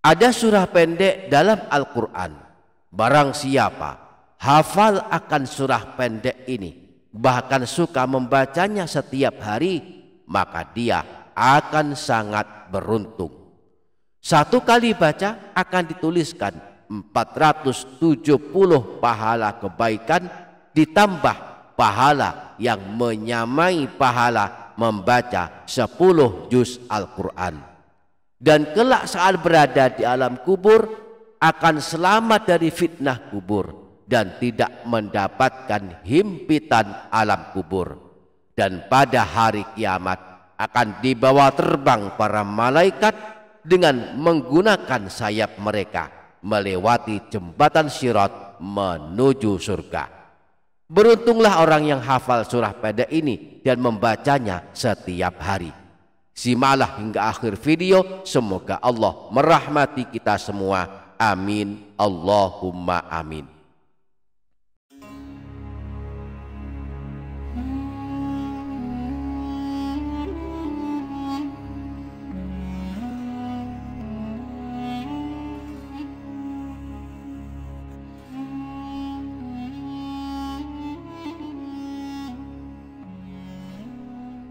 Ada surah pendek dalam Al-Quran. Barang siapa hafal akan surah pendek ini, bahkan suka membacanya setiap hari, maka dia akan sangat beruntung. Satu kali baca akan dituliskan 470 pahala kebaikan, ditambah pahala yang menyamai pahala membaca 10 juz Al-Quran. Dan kelak saat berada di alam kubur akan selamat dari fitnah kubur dan tidak mendapatkan himpitan alam kubur. Dan pada hari kiamat akan dibawa terbang para malaikat dengan menggunakan sayap mereka melewati jembatan Sirat menuju surga. Beruntunglah orang yang hafal surah pendek ini dan membacanya setiap hari. Simaklah hingga akhir video. Semoga Allah merahmati kita semua. Amin. Allahumma amin.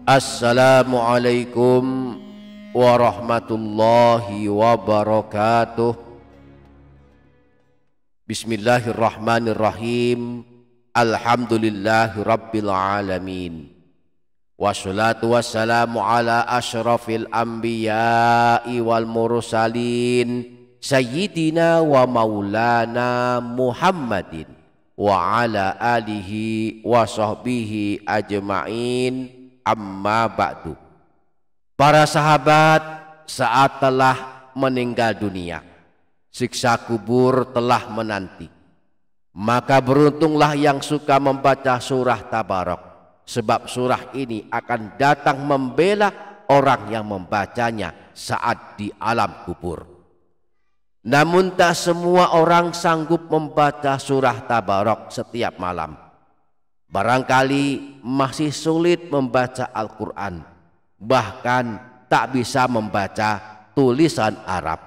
Assalamualaikum warahmatullahi wabarakatuh. Bismillahirrahmanirrahim. Alhamdulillahi rabbil alamin. Wassalatu wassalamu ala asyrafil anbiya'i wal mursalin sayyidina wa maulana Muhammadin wa ala alihi wa sahbihi ajma'in. Amma ba'du. Para sahabat, saat telah meninggal dunia, siksa kubur telah menanti. Maka beruntunglah yang suka membaca surah Tabarok, sebab surah ini akan datang membela orang yang membacanya saat di alam kubur. Namun tak semua orang sanggup membaca surah Tabarok setiap malam. Barangkali masih sulit membaca Al-Quran, bahkan tak bisa membaca tulisan Arab.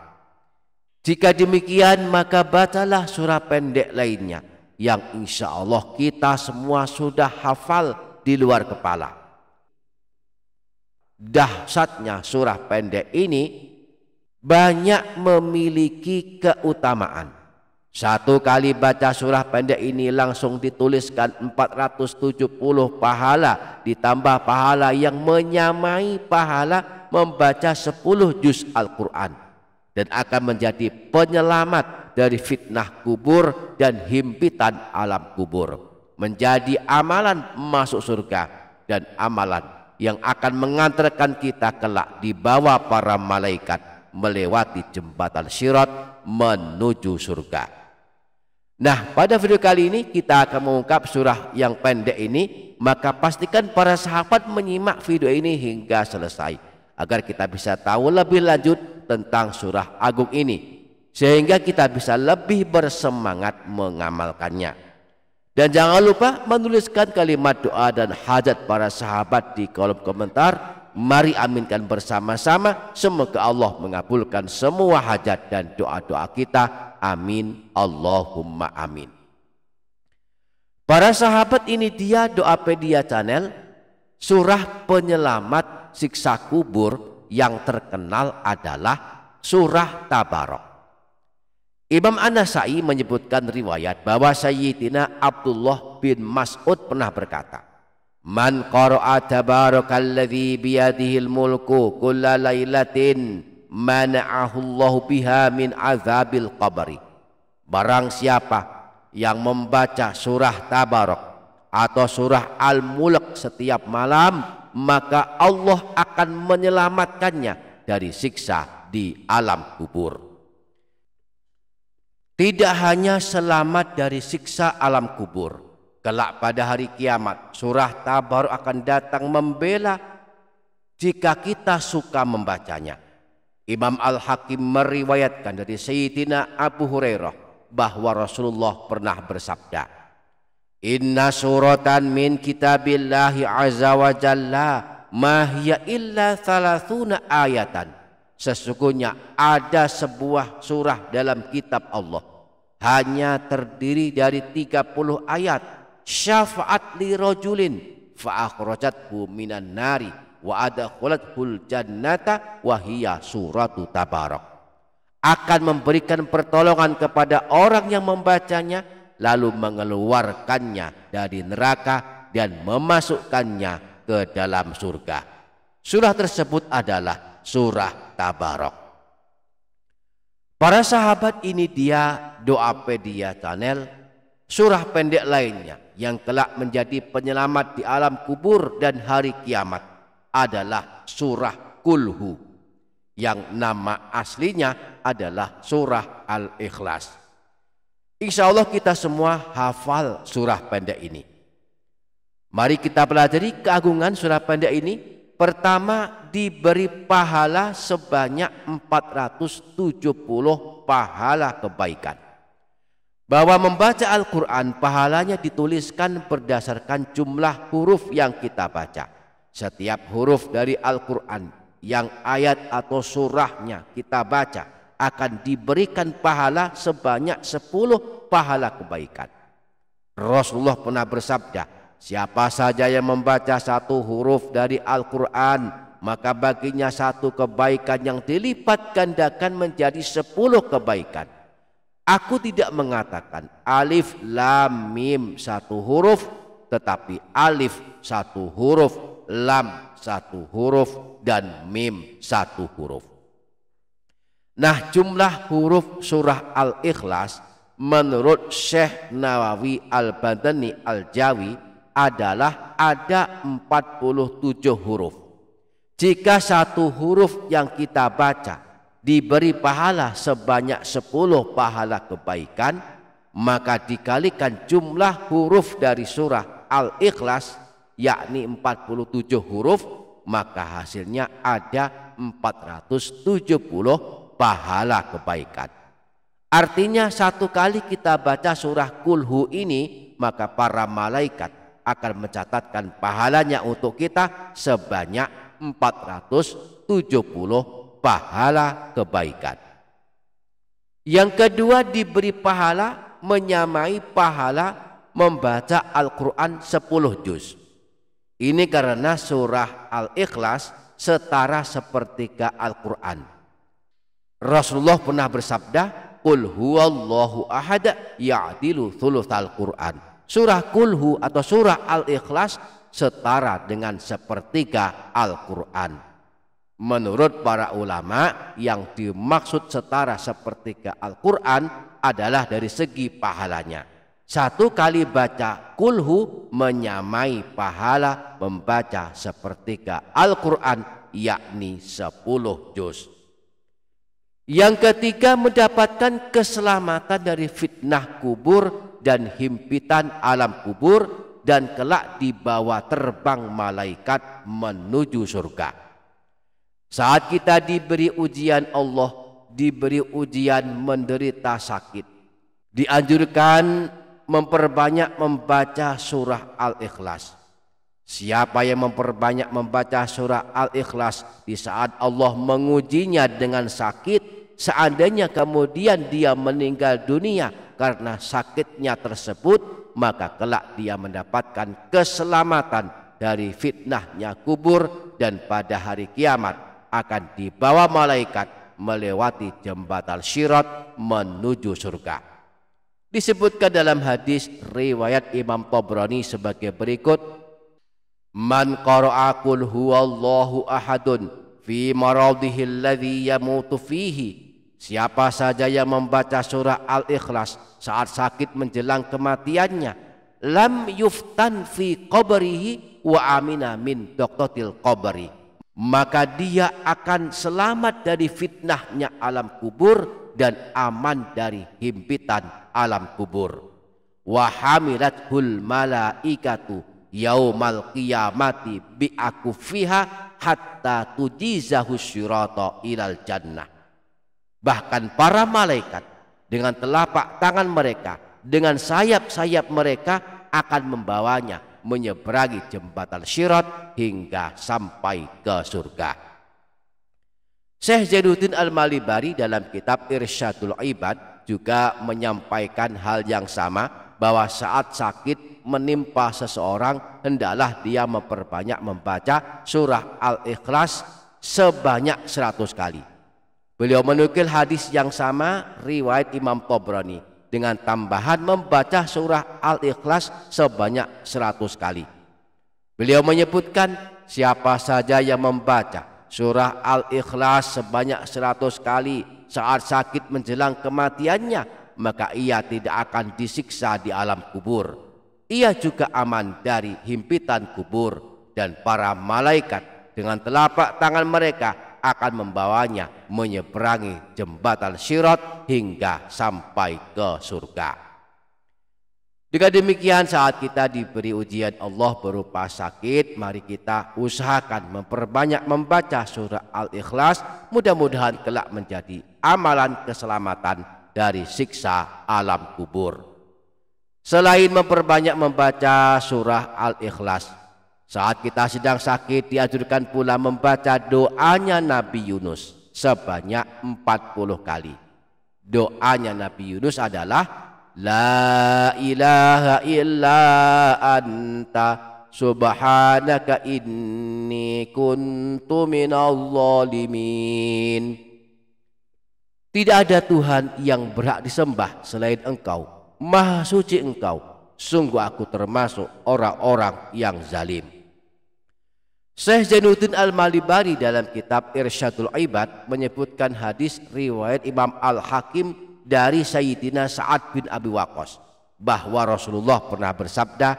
Jika demikian, maka bacalah surah pendek lainnya yang insya Allah kita semua sudah hafal di luar kepala. Dahsyatnya surah pendek ini banyak memiliki keutamaan. Satu kali baca surah pendek ini langsung dituliskan 470 pahala, ditambah pahala yang menyamai pahala membaca 10 juz Al-Quran, dan akan menjadi penyelamat dari fitnah kubur dan himpitan alam kubur, menjadi amalan masuk surga dan amalan yang akan mengantarkan kita kelak di bawah para malaikat melewati jembatan Sirat menuju surga. Nah, pada video kali ini kita akan mengungkap surah yang pendek ini, maka pastikan para sahabat menyimak video ini hingga selesai agar kita bisa tahu lebih lanjut tentang surah agung ini, sehingga kita bisa lebih bersemangat mengamalkannya. Dan jangan lupa menuliskan kalimat doa dan hajat para sahabat di kolom komentar. Mari aminkan bersama-sama. Semoga Allah mengabulkan semua hajat dan doa-doa kita. Amin. Allahumma amin. Para sahabat, ini dia Doapedia Channel. Surah penyelamat siksa kubur yang terkenal adalah surah Tabarok. Imam An-Nasai menyebutkan riwayat bahwa Sayyidina Abdullah bin Mas'ud pernah berkata, Man qara'a tabarakalladzi biyadihil mulku kulla lailatin mana'ahullahu biha min azabil qabri. Barang siapa yang membaca surah Tabarok atau surah Al-Mulk setiap malam, maka Allah akan menyelamatkannya dari siksa di alam kubur. Tidak hanya selamat dari siksa alam kubur, kelak pada hari kiamat surah Tabarok akan datang membela jika kita suka membacanya. Imam Al-Hakim meriwayatkan dari Sayyidina Abu Hurairah bahwa Rasulullah pernah bersabda, Inna suratan min kitabillahi azza wa jalla ma hiya illa thalathuna ayatan Sesungguhnya ada sebuah surah dalam kitab Allah, hanya terdiri dari 30 ayat. Syafaat li rajulin fa akhrajathu minan nari wa adkhalathul jannata wa hiya suratu Tabarak. Akan memberikan pertolongan kepada orang yang membacanya, lalu mengeluarkannya dari neraka dan memasukkannya ke dalam surga. Surah tersebut adalah surah Tabarak. Para sahabat, ini dia Doapedia Channel, surah pendek lainnya yang kelak menjadi penyelamat di alam kubur dan hari kiamat adalah surah Kulhu, yang nama aslinya adalah surah Al-Ikhlas. Insya Allah kita semua hafal surah pendek ini. Mari kita pelajari keagungan surah pendek ini. Pertama, diberi pahala sebanyak 470 pahala kebaikan. Bahwa membaca Al-Quran pahalanya dituliskan berdasarkan jumlah huruf yang kita baca. Setiap huruf dari Al-Quran yang ayat atau surahnya kita baca akan diberikan pahala sebanyak 10 pahala kebaikan. Rasulullah pernah bersabda, siapa saja yang membaca satu huruf dari Al-Quran, maka baginya satu kebaikan yang dilipat gandakan menjadi 10 kebaikan. Aku tidak mengatakan alif lam mim satu huruf, tetapi alif satu huruf, lam satu huruf, dan mim satu huruf. Nah, jumlah huruf surah Al-Ikhlas menurut Syekh Nawawi Al-Badani Al-Jawi adalah ada 47 huruf. Jika satu huruf yang kita baca diberi pahala sebanyak 10 pahala kebaikan, maka dikalikan jumlah huruf dari surah Al-Ikhlas, yakni 47 huruf, maka hasilnya ada 470 pahala kebaikan. Artinya satu kali kita baca surah Kulhu ini, maka para malaikat akan mencatatkan pahalanya untuk kita sebanyak 470 pahala kebaikan. Yang kedua, diberi pahala menyamai pahala membaca Al-Quran 10 juz. Ini karena surah Al-Ikhlas setara sepertiga Al-Quran. Rasulullah pernah bersabda, Qul huwallahu ahad ya'dilu thulutsal Quran. Surah Kulhu atau surah Al-Ikhlas setara dengan sepertiga Al-Quran. Menurut para ulama, yang dimaksud setara sepertiga Al-Quran adalah dari segi pahalanya. Satu kali baca Kulhu menyamai pahala membaca sepertiga Al-Quran, yakni 10 juz. Yang ketiga, mendapatkan keselamatan dari fitnah kubur dan himpitan alam kubur, dan kelak dibawa terbang malaikat menuju surga. Saat kita diberi ujian Allah, diberi ujian menderita sakit, dianjurkan memperbanyak membaca surah Al-Ikhlas. Siapa yang memperbanyak membaca surah Al-Ikhlas di saat Allah mengujinya dengan sakit, seandainya kemudian dia meninggal dunia karena sakitnya tersebut, maka kelak dia mendapatkan keselamatan dari fitnahnya kubur, dan pada hari kiamat akan dibawa malaikat melewati jembatan Syirat menuju surga. Disebutkan dalam hadis riwayat Imam Tabrani sebagai berikut, Man qara'a qul huwallahu ahadun fi maradhihi alladhi yamutu fihi. Siapa saja yang membaca surah Al-Ikhlas saat sakit menjelang kematiannya, lam yuftan fi qabrihi wa amina min doqtotil qabri, maka dia akan selamat dari fitnahnya alam kubur dan aman dari himpitan alam kubur. Wa hamilathul malaikatu yaumal qiyamati bi'akufiha hatta tujizahu syirata ilal jannah. Bahkan para malaikat dengan telapak tangan mereka, dengan sayap-sayap mereka akan membawanya menyeberangi jembatan Syirat hingga sampai ke surga. Syekh Zainuddin Al-Malibari dalam kitab Irsyadul Ibad juga menyampaikan hal yang sama, bahwa saat sakit menimpa seseorang hendaklah dia memperbanyak membaca surah Al-Ikhlas sebanyak 100 kali. Beliau menukil hadis yang sama riwayat Imam Tabrani dengan tambahan membaca surah Al-Ikhlas sebanyak 100 kali. Beliau menyebutkan siapa saja yang membaca surah Al-Ikhlas sebanyak 100 kali saat sakit menjelang kematiannya, maka ia tidak akan disiksa di alam kubur. Ia juga aman dari himpitan kubur, dan para malaikat dengan telapak tangan mereka akan membawanya menyeberangi jembatan Sirat hingga sampai ke surga. Dengan demikian, saat kita diberi ujian Allah berupa sakit, mari kita usahakan memperbanyak membaca surah Al-Ikhlas. Mudah-mudahan kelak menjadi amalan keselamatan dari siksa alam kubur. Selain memperbanyak membaca surah Al-Ikhlas, saat kita sedang sakit dianjurkan pula membaca doanya Nabi Yunus sebanyak 40 kali. Doanya Nabi Yunus adalah La ilaha illa anta subhanaka inni kuntu minadh dhalimin. Tidak ada Tuhan yang berhak disembah selain Engkau. Maha suci Engkau. Sungguh aku termasuk orang-orang yang zalim. Syekh Zainuddin Al-Malibari dalam kitab Irsyadul Ibad menyebutkan hadis riwayat Imam Al-Hakim dari Sayyidina Sa'ad bin Abi Waqqas, bahwa Rasulullah pernah bersabda,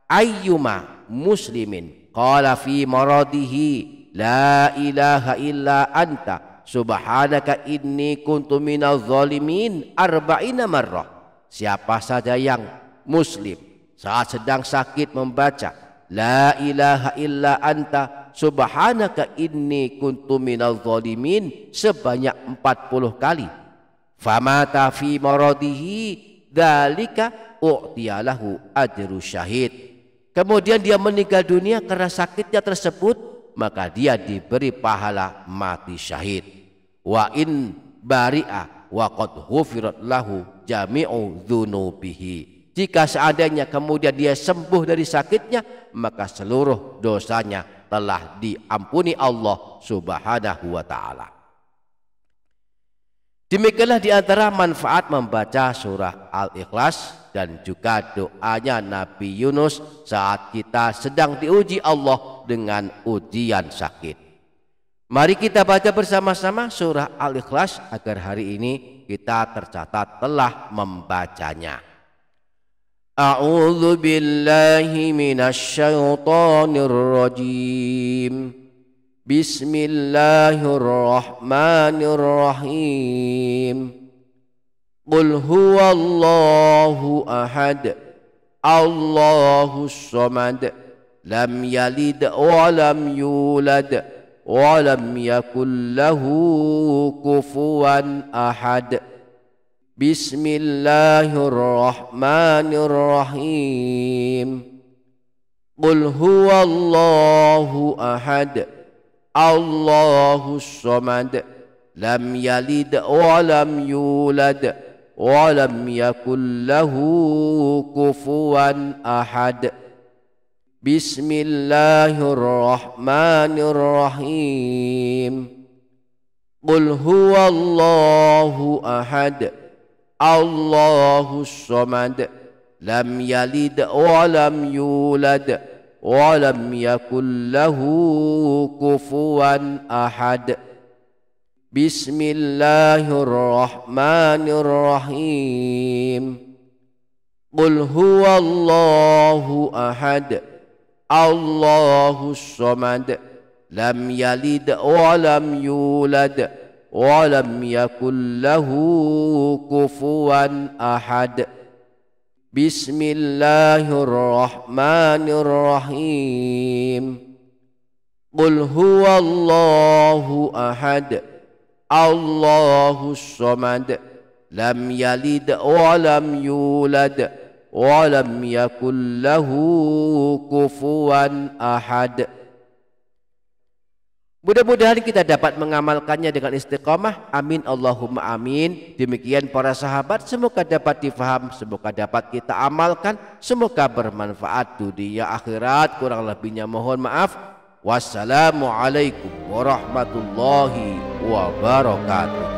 ayyuma muslimin qala fi maradihi la ilaha illa anta subhanaka inni kuntu minadh dhalimin arba'ina marrah. Siapa saja yang muslim saat sedang sakit membaca la ilaha illa anta subhanaka inni kuntu minadh dhalimin sebanyak 40 kali. Famata fi maradihi dzalika u'tiyalahu ajru syahid. Kemudian dia meninggal dunia karena sakitnya tersebut, maka dia diberi pahala mati syahid. Wa in bari'a wa qad ghufirat lahu jami'u dzunubihi. Jika seandainya kemudian dia sembuh dari sakitnya, maka seluruh dosanya telah diampuni Allah Subhanahu wa taala. Demikianlah di antara manfaat membaca surah Al-Ikhlas dan juga doanya Nabi Yunus saat kita sedang diuji Allah dengan ujian sakit. Mari kita baca bersama-sama surah Al-Ikhlas agar hari ini kita tercatat telah membacanya. A'udzu billahi minasyaitonir rajim. Bismillahirrahmanirrahim. Qul huwallahu ahad, Allahus samad, lam yalid wa lam yulad wa lam yakul lahu kufuwan ahad. Bismillahirrahmanirrahim. Qul huwallahu ahad, Allahus samad, lam yalid wa lam yulad wa lam yakul lahu kufuwan ahad. Bismillahirrahmanirrahim. Qul huwallahu ahad, Allahus samad, lam yalid wa lam yulad wa lam yakul lahu kufuwan ahad. Bismillahirrahmanirrahim. Qul huwallahu ahad, Allahus samad, lam yalid wa lam yulad wa lam yakul lahu kufuwan ahad. Bismillahirrahmanirrahim. Qul huwallahu ahad, Allahus samad, lam yalid wa lam yulad wa lam yakul lahu kufuwan ahad. Mudah-mudahan kita dapat mengamalkannya dengan istiqomah. Amin Allahumma amin. Demikian para sahabat, semoga dapat difaham, semoga dapat kita amalkan, semoga bermanfaat dunia akhirat. Kurang lebihnya mohon maaf. Wassalamualaikum warahmatullahi wabarakatuh.